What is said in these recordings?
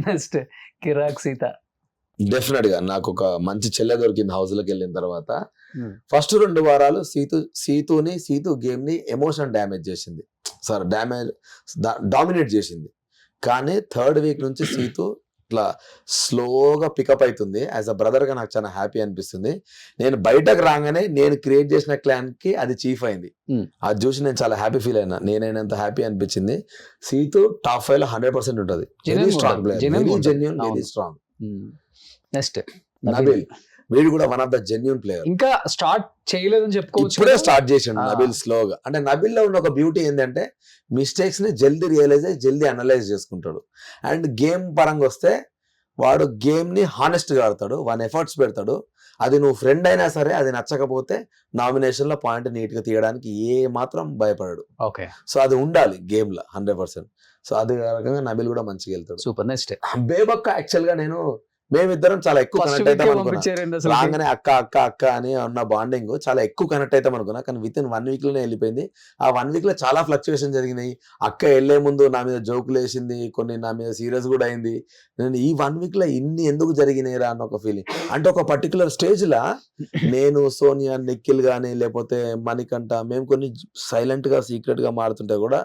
Next కిరాక్ Sita. Definite గా నాకు ఒక మంచి చెల్లె దొరికింది హౌస్ లోకి వెళ్ళిన తర్వాత. ఫస్ట్ 2 వారాలు సీతు గేమ్ ని ఎమోషన్ డ్యామేజ్ చేసింది, డామినేట్ చేసింది. కానీ 3rd వీక్ నుంచి సీతు ఇట్లా స్లోగా పికప్ అవుతుంది. యాజ్ అ బ్రదర్ గా నాకు చాలా హ్యాపీ అనిపిస్తుంది. నేను బయటకు రాగానే నేను క్రియేట్ చేసిన క్లాన్ కి అది చీఫ్ అయింది. అది చూసి నేను చాలా హ్యాపీ ఫీల్ అయినా. నేనైనంత హ్యాపీ అనిపించింది. సీతు టాప్ 5 లో 100% ఉంటుంది. Very strong player, genuine, very strong. Next Nabeel, వీడు కూడా one of the genuine player. ఇంకా స్టార్ట్ చేయలేదని చెప్పుకోవచ్చు. ఇప్పుడే స్టార్ట్ చేసిండు నబీల్ స్లోగా. అంటే నబీల్ లో ఉన్న ఒక బ్యూటీ ఏంటంటే మిస్టేక్స్ ని జల్దీ రియలైజ్ అయ్యి జల్దీ అనలైజ్ చేసుకుంటాడు. అండ్ గేమ్ పరంగా వస్తే వాడు గేమ్ ని హానెస్ట్ గా ఆడతాడు, వన్ ఎఫర్ట్స్ పెడతాడు. అది నువ్వు ఫ్రెండ్ అయినా సరే అది నచ్చకపోతే నామినేషన్ లో పాయింట్ నీట్ గా తీయడానికి ఏ మాత్రం భయపడాడు. ఓకే, సో అది ఉండాలి గేమ్ లో 100%. సో అది రకంగా నబీల్ కూడా మంచిగా వెళ్తాడు. సూపర్. నెక్స్ట్ బేబక్క. యాక్చువల్ గా మేమిద్దరం చాలా ఎక్కువ కనెక్ట్ అవుతాం అనుకున్నా. రాగానే అక్క అక్క అక్క అని ఉన్న బాండింగ్ చాలా ఎక్కువ కనెక్ట్ అవుతాం అనుకున్నా. కానీ విత్ ఇన్ 1 వీక్ లోనే వెళ్ళిపోయింది. ఆ 1 వీక్ లో చాలా ఫ్లక్చుయేషన్ జరిగినాయి. అక్క వెళ్లే ముందు నా మీద జోకులు వేసింది, కొన్ని నా మీద సీరియస్ కూడా అయింది. నేను ఈ 1 వీక్ లో ఇన్ని ఎందుకు జరిగినాయిరా అన్న ఒక ఫీలింగ్. అంటే ఒక పర్టికులర్ స్టేజ్ లా నేను, సోనియా, నిఖిల్ గానీ లేకపోతే మణికంఠ మేము కొన్ని సైలెంట్ గా సీక్రెట్ గా మారుతుంటే కూడా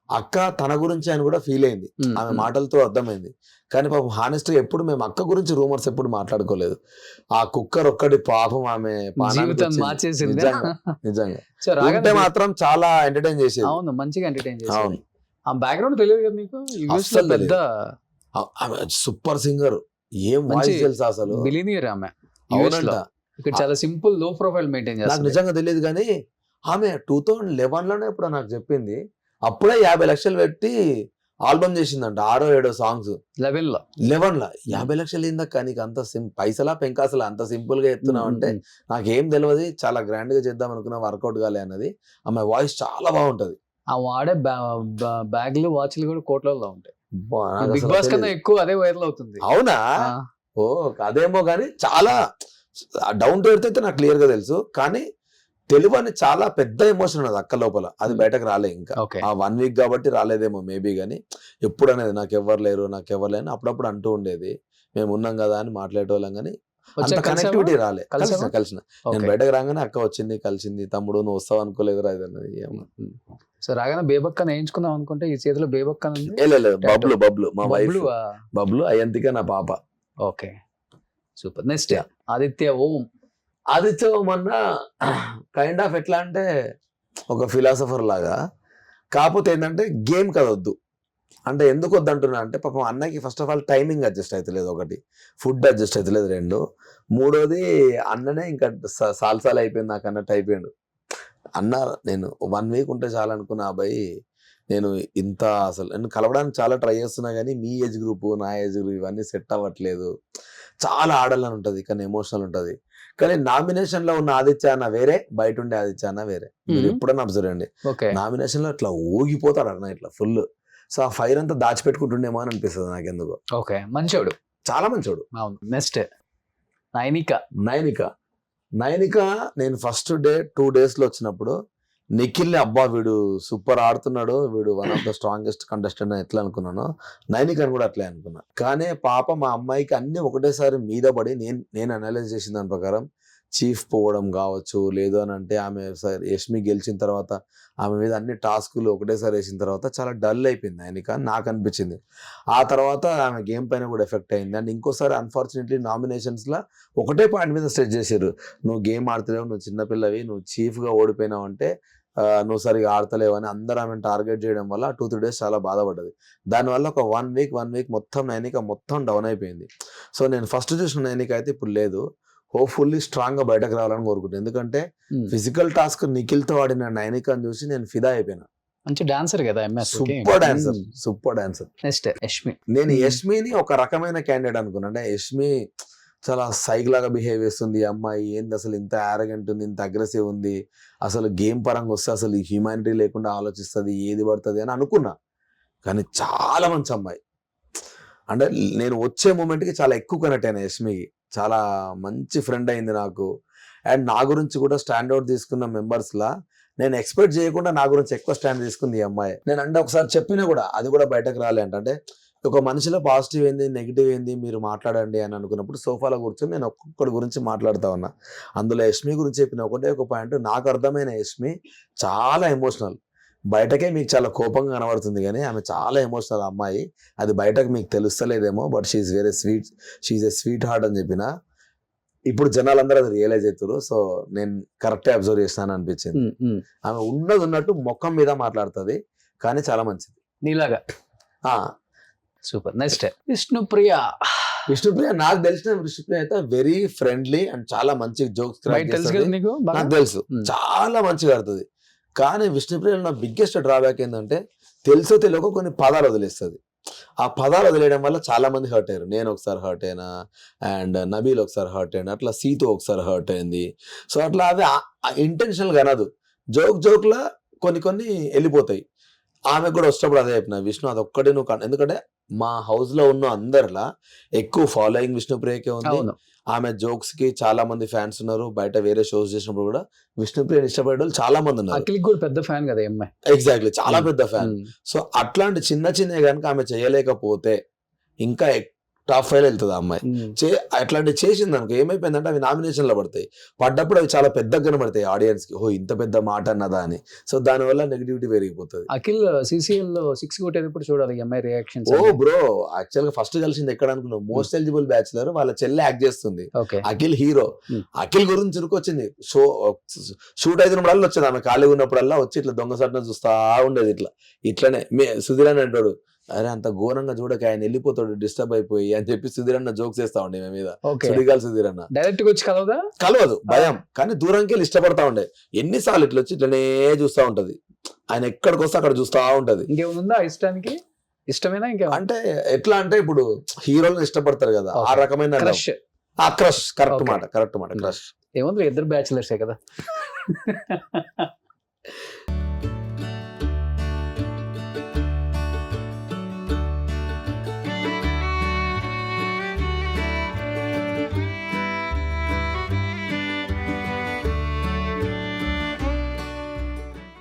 అక్క తన గురించి అని కూడా ఫీల్ అయింది. ఆమె మాటలతో అర్థమైంది. కానీ పాపం హానెస్ట్ గా ఎప్పుడు మేము అక్క గురించి రూమర్స్ ఎప్పుడు మాట్లాడుకోలేదు. ఆ కుక్కర్ ఒక్కటి పాపం ఆమె నిజంగా మాత్రం చాలా ఎంటర్టైన్ చేసేది. అవును, మంచిగా ఎంటర్టైన్ చేసేది. అవును, ఆ బ్యాక్గ్రౌండ్ తెలియదు కదా మీకు? పెద్ద సూపర్ సింగర్, ఏం వాయిస్ తెలుసా అసలు, బిలియనియర్ ఆమె. అవునంట. ఇక్కడ చాలా సింపుల్ లో ప్రొఫైల్ మెయింటైన్ చేస్తారు. నాకు నిజంగా తెలియదు కానీ ఆమె 2011 లోనే ఇప్పుడు నాకు చెప్పింది. అప్పుడే 50 లక్షలు పెట్టి ఆల్బమ్ చేసిందంట, 6-7 సాంగ్స్. 11 లో 50 లక్షలు ఏందక్క నీకు అంత పైసలా పెంకాసలా అంత సింపుల్ గా ఎత్తున్నావు అంటే నాకేం తెలియదు, చాలా గ్రాండ్ గా చేద్దాం అనుకున్నా, వర్కౌట్ కాలే అన్నది. ఆమె వాయిస్ చాలా బాగుంటది. ఆ వాడే బ్యాగ్లు వాచ్లు కూడా కోట్లలో ఉంటాయి. బిగ్ బాస్ కన్నా ఎక్కువ అదే వైరల్ అవుతుంది. అవునా? ఓ అదేమో కానీ చాలా డౌన్ టు ఎర్త్ అయితే నాకు క్లియర్ గా తెలుసు. కానీ తెలుగు అని చాలా పెద్ద ఎమోషన్ ఉన్నది అక్క లోపల, అది బయటకు రాలే ఇంకా. ఆ 1 వీక్ కాబట్టి రాలేదేమో మేబీ. కానీ ఎప్పుడు అనేది నాకు ఎవరు లేరు అప్పుడప్పుడు అంటూ ఉండేది. మేము ఉన్నాం కదా అని మాట్లాడేటోళ్ళం. కానీ అంత కనెక్టివిటీ రాలే. కలిసిన నేను బయటకు రాగానే అక్క వచ్చింది, కలిసింది. తమ్ముడు నువ్వు వస్తావు అనుకోలేదురా ఇది అన్నది. సో రాగానే బేబక్కని వేయించుకుందాం అనుకుంటే ఈ చేతిలో బేబక్కని బబ్లు మా వైఫ్, బబ్లు అయంతిక నా పాప. Okay, super. నెక్స్ట్ ఆదిత్య ఓం అన్న కైండ్ ఆఫ్ ఎట్లా అంటే ఒక ఫిలాసఫర్ లాగా. కాకపోతే ఏంటంటే గేమ్ కదొద్దు అంటే ఎందుకు వద్దు అంటున్నా అంటే పాపం అన్నకి first of all timing adjust అవుతలేదు, ఒకటి ఫుడ్ అడ్జస్ట్ అవుతలేదు, 2 మూడోది అన్ననే ఇంకా సాల్సాలు అయిపోయింది నాకు అన్నట్టు అయిపోయాడు అన్న. నేను 1 వీక్ ఉంటే చాలనుకున్నా అబ్బాయి. నేను ఇంత అసలు నేను కలవడానికి చాలా ట్రై చేస్తున్నా కానీ మీ ఏజ్ గ్రూప్ నా ఏజ్ గ్రూప్ ఇవన్నీ సెట్ అవ్వట్లేదు. చాలా ఆడాలని ఉంటుంది కానీ ఎమోషనల్ ఉంటుంది. కానీ నామినేషన్ లో ఉన్న ఆదిత్య అన్న వేరే, బయట ఉండే ఆదిత్య అన్న వేరే. మీరు ఎప్పుడన్నా అబ్జర్వ్ అండి, నామినేషన్ లో ఇట్లా ఊగిపోతాడు అన్న ఇట్లా ఫుల్. సో ఆ ఫైర్ అంతా దాచిపెట్టుకుంటుండేమో అని అనిపిస్తుంది నాకు ఎందుకు. ఓకే, మంచోడు, చాలా మంచోడు. నెక్స్ట్ నైనిక నేను ఫస్ట్ డే 2 days లో వచ్చినప్పుడు నిఖిల్ని అబ్బా వీడు సూపర్ ఆడుతున్నాడు, వీడు one of the strongest contestant అని ఎట్లా అనుకున్నాను, నైనికని కూడా అట్లే అనుకున్నా. కానీ పాప మా అమ్మాయికి అన్ని ఒకటేసారి మీద పడి నేను అనలైజ్ చేసిన దాని ప్రకారం చీఫ్ పోవడం కావచ్చు, లేదు అని అంటే ఆమె యష్మి గెలిచిన తర్వాత ఆమె మీద అన్ని టాస్కులు ఒకటేసారి వేసిన తర్వాత చాలా డల్ అయిపోయింది నైనిక అని నాకు అనిపించింది. ఆ తర్వాత ఆమె గేమ్ పైన కూడా ఎఫెక్ట్ అయింది. అండ్ ఇంకోసారి అన్ఫార్చునేట్లీ నామినేషన్స్లో ఒకటే పాయింట్ మీద స్ట్రెచ్ చేశారు, నువ్వు గేమ్ ఆడతలేవు, నువ్వు చిన్నపిల్లవి, నువ్వు చీఫ్గా ఓడిపోయినావు అంటే నువ్వు సరిగా ఆడతలేవు అని అందరూ ఆమెను టార్గెట్ చేయడం వల్ల 2-3 days చాలా బాధపడ్డది. దానివల్ల ఒక 1 వీక్ మొత్తం నైనిక మొత్తం డౌన్ అయిపోయింది. సో నేను ఫస్ట్ చూసిన నైనిక అయితే ఇప్పుడు లేదు. హోప్ఫుల్లీ స్ట్రాంగ్ గా బయటకు రావాలని కోరుకుంటున్నాను. ఎందుకంటే ఫిజికల్ టాస్క్ నిఖిల్ తో ఆడిన నైనికని చూసి నేను ఫిదా అయిపోయినా. మంచి డాన్సర్ కదా, సూపర్ డాన్సర్. నెక్స్ట్ యష్మి. నేను యష్మిని ఒక రకమైన క్యాండిడేట్ అనుకున్నా. అంటే యష్మి చాలా సైక్ లాగా బిహేవ్ చేస్తుంది అమ్మాయి, ఏంది అసలు ఇంత ఆరగెంట్ ఉంది, ఇంత అగ్రెసివ్ ఉంది, అసలు గేమ్ పరంగా వస్తే అసలు హ్యూమానిటీ లేకుండా ఆలోచిస్తుంది, ఏది పడుతుంది అని అనుకున్నా. కానీ చాలా మంచి అమ్మాయి. అంటే నేను వచ్చే మూమెంట్కి చాలా ఎక్కువ కనెక్ట్ అయినా యష్మికి, చాలా మంచి ఫ్రెండ్ అయింది నాకు. అండ్ నా గురించి కూడా స్టాండ్ అవుట్ తీసుకున్న మెంబర్స్ లా నేను ఎక్స్పెక్ట్ చేయకుండా నా గురించి ఎక్కువ స్టాండ్ తీసుకుంది ఈ అమ్మాయి. నేను అంటే ఒకసారి చెప్పినా కూడా అది కూడా బయటకు రాలే. అంటే ఒక మనిషిలో పాజిటివ్ ఏంది నెగిటివ్ ఏంది మీరు మాట్లాడండి అని అనుకున్నప్పుడు సోఫాలో కూర్చొని నేను ఒక్కొక్కటి గురించి మాట్లాడుతా ఉన్నా. అందులో యష్మి గురించి చెప్పిన ఒకటే ఒక పాయింట్, నాకు అర్థమైన యష్మి చాలా ఎమోషనల్. బయటకే మీకు చాలా కోపంగా కనబడుతుంది కానీ ఆమె చాలా ఎమోషనల్ అమ్మాయి. అది బయటకు మీకు తెలుస్తలేదేమో, but she's very sweet, she's a sweetheart అని చెప్పిన. ఇప్పుడు జనాలందరూ అది రియలైజ్ అవుతారు. సో నేను కరెక్టే అబ్జర్వ్ చేస్తాను అనిపించింది. ఆమె ఉన్నది ఉన్నట్టు మొఖం మీద మాట్లాడుతుంది కానీ చాలా మంచిది నీలాగా. ఆ, సూపర్. నెక్స్ట్ విష్ణుప్రియ. విష్ణుప్రియ నాకు తెలిసిన విష్ణుప్రియ అయితే వెరీ ఫ్రెండ్లీ అండ్ చాలా మంచి జోక్స్ బయట తెలుసు కదా నీకు బాగా? నాకు తెలుసు, చాలా మంచిగా ఆడుతుంది. కానీ విష్ణుప్రియ నా బిగ్గెస్ట్ డ్రాబ్యాక్ ఏంటంటే తెలుసో తెలియక కొన్ని పదాలు వదిలేస్తుంది. ఆ పదాలు వదిలేయడం వల్ల చాలా మంది హర్ట్ అయ్యారు. నేను ఒకసారి హర్ట్ అయినా, అండ్ నబీల్ ఒకసారి హర్ట్ అయినా, అట్లా సీతో ఒకసారి హర్ట్ అయింది. సో అట్లా అవి ఇంటెన్షనల్ గా అనదు, జోక్లా కొన్ని వెళ్ళిపోతాయి. ఆమె కూడా వచ్చినప్పుడు అదే చెప్పిన, విష్ణు అది ఒక్కడే నువ్వు ఎందుకంటే మా హౌస్ లో ఉన్న అందరిలా ఎక్కువ ఫాలోయింగ్ విష్ణుప్రియకే ఉంది. ఆమె జోక్స్ కి చాలా మంది ఫ్యాన్స్ ఉన్నారు. బయట వేరే షోస్ చేసినప్పుడు కూడా విష్ణుప్రియని ఇష్టపడే వాళ్ళు చాలా మంది ఉన్నారు. అఖిల్ కూడా పెద్ద ఫ్యాన్ కదా అమ్మాయి. ఎగ్జాక్ట్లీ, చాలా పెద్ద ఫ్యాన్. సో అట్లాంటి చిన్న కనుక ఆమె చేయలేకపోతే ఇంకా టాప్ 5 వెళ్తుంది ఆ అమ్మాయి. అట్లాంటివి చేసింది అనుకో ఏమైపోయిందంటే అవి నామినేషన్ లో పడతాయి. పడ్డప్పుడు అవి చాలా పెద్దగా కనబడతాయి ఆడియన్స్ కి, ఓ ఇంత పెద్ద మాట అన్నదా అని. సో దానివల్ల నెగిటివిటీ పెరిగిపోతుంది. అఖిల్ CCL లో 6 కొట్టేటప్పుడు చూడాలి అమ్మాయి రియాక్షన్స్. ఓ బ్రో, యాక్చువల్ గా ఫస్ట్ కలిసింది ఎక్కడ అనుకున్నావు, మోస్ట్ ఎలిజిబుల్ బ్యాచులర్, వాళ్ళ చెల్లె యాక్ట్ చేస్తుంది, అఖిల్ హీరో. అఖిల్ గురించి ఉరుకొచ్చింది. షూట్ అయినప్పుడల్లా వచ్చేది, ఆమె ఖాళీగా ఉన్నప్పుడల్లా వచ్చి ఇట్లా దొంగ సట్న చూస్తా ఉండేది. ఇట్లనే సుధీర్ అని అంటాడు, అరే అంత ఘోరంగా చూడక ఆయన వెళ్ళిపోతాడు డిస్టర్బ్ అయిపోయి అని చెప్పి సుధీర్ అన్న జోక్స్ చేస్తా ఉండే మీ మీద. సుడిగాల్ సుధీర్ అన్న డైరెక్ట్ గా వచ్చి కలవదు, భయం, కానీ దూరంకి వెళ్ళి ఇష్టపడతా ఉండే. ఎన్నిసార్లు ఇట్లా వచ్చి ఇట్లనే చూస్తా ఉంటది, ఆయన ఎక్కడికి వస్తే అక్కడ చూస్తా ఉంటది. ఇంకేముందా ఇష్టానికి? ఇష్టమేనా ఇంకా? అంటే ఎట్లా అంటే ఇప్పుడు హీరోలను ఇష్టపడతారు కదా, ఆ రకమైన క్రష్. కరెక్ట్ మాట క్రష్. ఏముంది, ఇద్దరు బ్యాచులర్సే కదా.